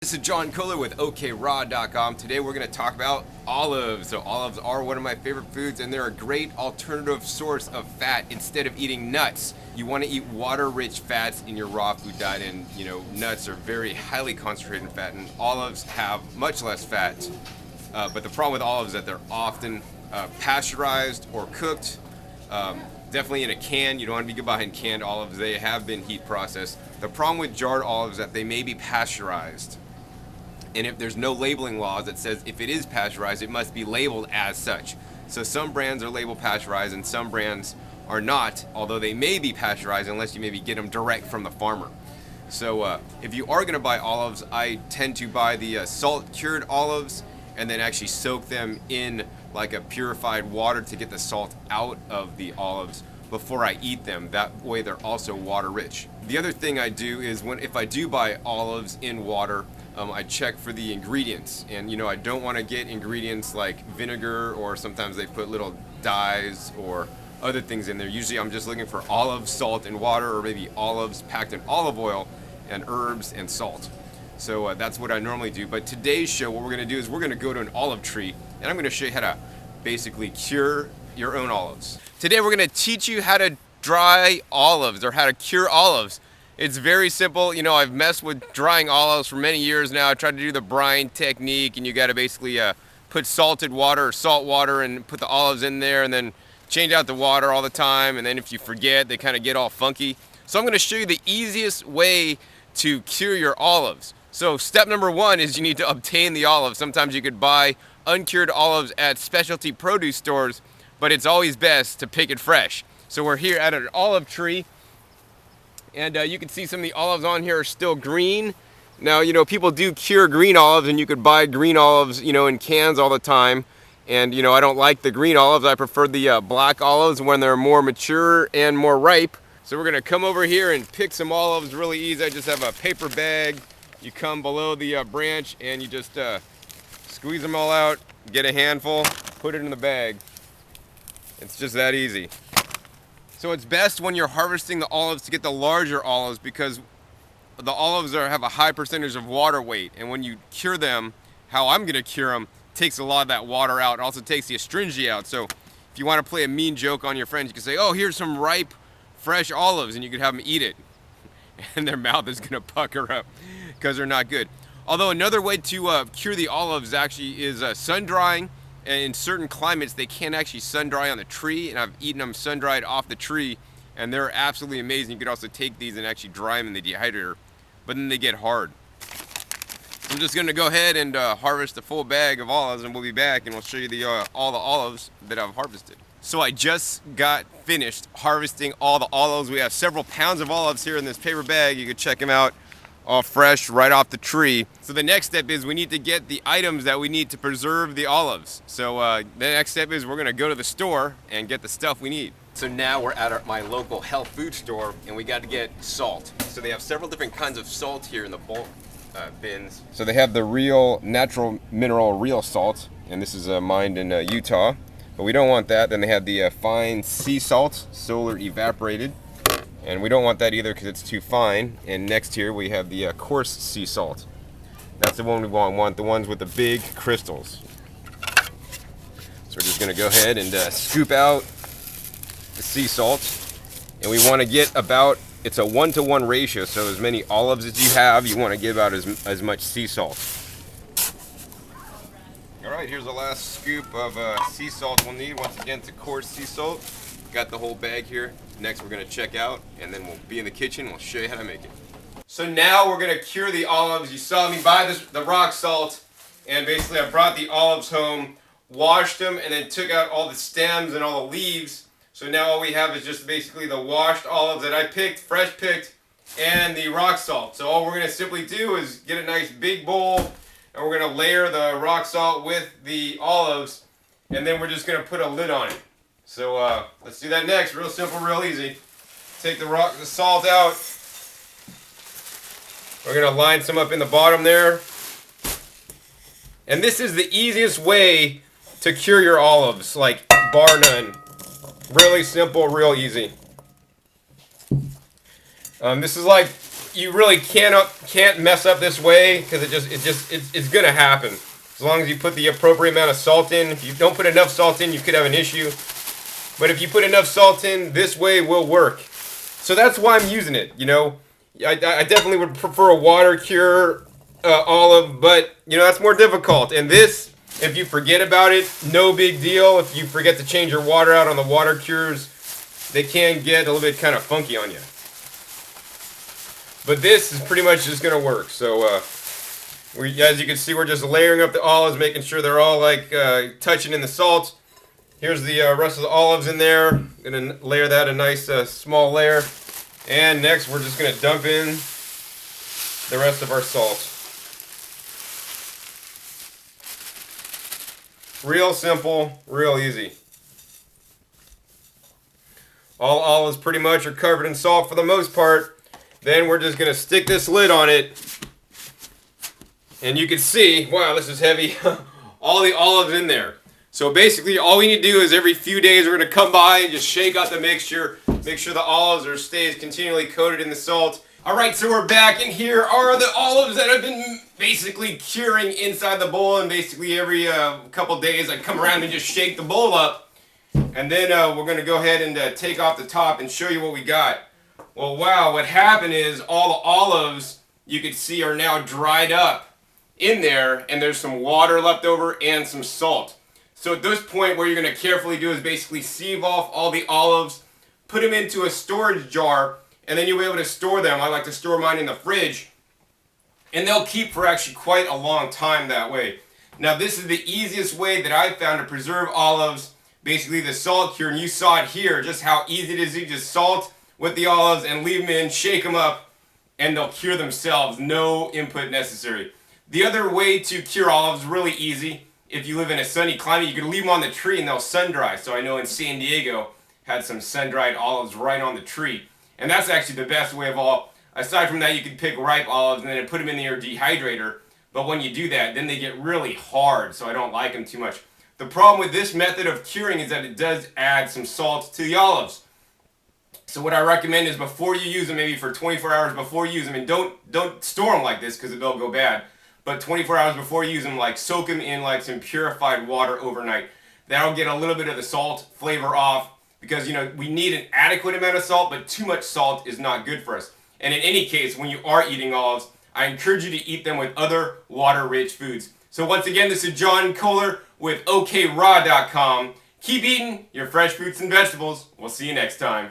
This is John Kohler with OKRaw.com. Today we're going to talk about olives. So olives are one of my favorite foods, and they're a great alternative source of fat instead of eating nuts. You want to eat water-rich fats in your raw food diet, and nuts are very highly concentrated in fat, and olives have much less fat. But the problem with olives is that they're often pasteurized or cooked. Definitely in a can. You don't want to be buying canned olives. They have been heat processed. The problem with jarred olives is that they may be pasteurized. And if there's no labeling laws that says if it is pasteurized, it must be labeled as such. So some brands are labeled pasteurized and some brands are not, although they may be pasteurized unless you maybe get them direct from the farmer. So if you are going to buy olives, I tend to buy the salt cured olives and then actually soak them in like a purified water to get the salt out of the olives before I eat them. That way they're also water rich. The other thing I do is if I do buy olives in water, I check for the ingredients, and I don't want to get ingredients like vinegar, or sometimes they put little dyes or other things in there. Usually I'm just looking for olive, salt, and water, or maybe olives packed in olive oil and herbs and salt. So that's what I normally do. But today's show, what we're going to do is we're going to go to an olive tree, and I'm going to show you how to basically cure your own olives. Today we're going to teach you how to dry olives, or how to cure olives. It's very simple. I've messed with drying olives for many years now. I tried to do the brine technique, and you got to basically put salted water or salt water and put the olives in there, and then change out the water all the time. And then if you forget, they kind of get all funky. So I'm going to show you the easiest way to cure your olives. So step number one is you need to obtain the olives. Sometimes you could buy uncured olives at specialty produce stores, but it's always best to pick it fresh. So we're here at an olive tree, and you can see some of the olives on here are still green. Now, people do cure green olives, and you could buy green olives, in cans all the time. And, I don't like the green olives. I prefer the black olives when they're more mature and more ripe. So we're going to come over here and pick some olives really easy. I just have a paper bag. You come below the branch, and you just squeeze them all out, get a handful, put it in the bag. It's just that easy. So it's best when you're harvesting the olives to get the larger olives, because the olives have a high percentage of water weight, and when you cure them, how I'm going to cure them, takes a lot of that water out. It also takes the astringency out. So if you want to play a mean joke on your friends, you can say, oh, here's some ripe, fresh olives, and you could have them eat it. And their mouth is going to pucker up because they're not good. Although another way to cure the olives actually is sun drying. And in certain climates, they can't actually sun dry on the tree, and I've eaten them sun dried off the tree, and they're absolutely amazing. You could also take these and actually dry them in the dehydrator, but then they get hard. I'm just going to go ahead and harvest a full bag of olives, and we'll be back, and we'll show you all the olives that I've harvested. So I just got finished harvesting all the olives. We have several pounds of olives here in this paper bag. You can check them out, all fresh right off the tree. So the next step is we need to get the items that we need to preserve the olives. So the next step is we're going to go to the store and get the stuff we need. So now we're at my local health food store, and we got to get salt. So they have several different kinds of salt here in the bulk bins. So they have the real natural mineral real salt, and this is mined in Utah, but we don't want that. Then they have the fine sea salt, solar evaporated, and we don't want that either because it's too fine. And next here we have the coarse sea salt. That's the one we want the ones with the big crystals. So we're just going to go ahead and scoop out the sea salt, and we want to get about, it's a 1-to-1 ratio, so as many olives as you have, you want to give out as much sea salt. Alright, here's the last scoop of sea salt we'll need. Once again, it's a coarse sea salt. Got the whole bag here. Next we're going to check out, and then we'll be in the kitchen. We'll show you how to make it. So now we're going to cure the olives. You saw me buy the rock salt, and basically I brought the olives home, washed them, and then took out all the stems and all the leaves. So now all we have is just basically the washed olives that I picked, fresh picked, and the rock salt. So all we're going to simply do is get a nice big bowl, and we're going to layer the rock salt with the olives, and then we're just going to put a lid on it. So let's do that next. Real simple, real easy. Take the salt out. We're going to line some up in the bottom there. And this is the easiest way to cure your olives, like bar none. Really simple, real easy. This is like you really can't mess up this way because it's gonna happen. As long as you put the appropriate amount of salt in. If you don't put enough salt in, you could have an issue. But if you put enough salt in, this way will work. So that's why I'm using it. You know, I definitely would prefer a water cure olive, but you know that's more difficult. And this, if you forget about it, no big deal. If you forget to change your water out on the water cures, they can get a little bit kind of funky on you. But this is pretty much just gonna work. So as you can see, we're just layering up the olives, making sure they're all like touching in the salt. Here's the rest of the olives in there. Gonna layer that a nice small layer. And next we're just gonna dump in the rest of our salt. Real simple, real easy. All olives pretty much are covered in salt for the most part. Then we're just gonna stick this lid on it. And you can see, wow, this is heavy. All the olives in there. So basically all we need to do is every few days we're going to come by and just shake out the mixture, make sure the olives stays continually coated in the salt. Alright, so we're back, and here are the olives that have been basically curing inside the bowl, and basically every couple days I come around and just shake the bowl up. And then we're going to go ahead and take off the top and show you what we got. Well, wow, what happened is all the olives you can see are now dried up in there, and there's some water left over and some salt. So at this point, what you're going to carefully do is basically sieve off all the olives, put them into a storage jar, and then you'll be able to store them. I like to store mine in the fridge, and they'll keep for actually quite a long time that way. Now this is the easiest way that I've found to preserve olives, basically the salt cure, and you saw it here, just how easy it is to just salt with the olives and leave them in, shake them up, and they'll cure themselves, no input necessary. The other way to cure olives, really easy. If you live in a sunny climate, you can leave them on the tree and they'll sun dry. So I know in San Diego, had some sun-dried olives right on the tree. And that's actually the best way of all. Aside from that, you can pick ripe olives and then put them in your dehydrator. But when you do that, then they get really hard, so I don't like them too much. The problem with this method of curing is that it does add some salt to the olives. So what I recommend is before you use them, maybe for 24 hours before you use them, and don't store them like this because they'll go bad. But 24 hours before you use them, like soak them in like some purified water overnight. That'll get a little bit of the salt flavor off because, you know, we need an adequate amount of salt, but too much salt is not good for us. And in any case, when you are eating olives, I encourage you to eat them with other water-rich foods. So once again, this is John Kohler with OKRaw.com. Keep eating your fresh fruits and vegetables. We'll see you next time.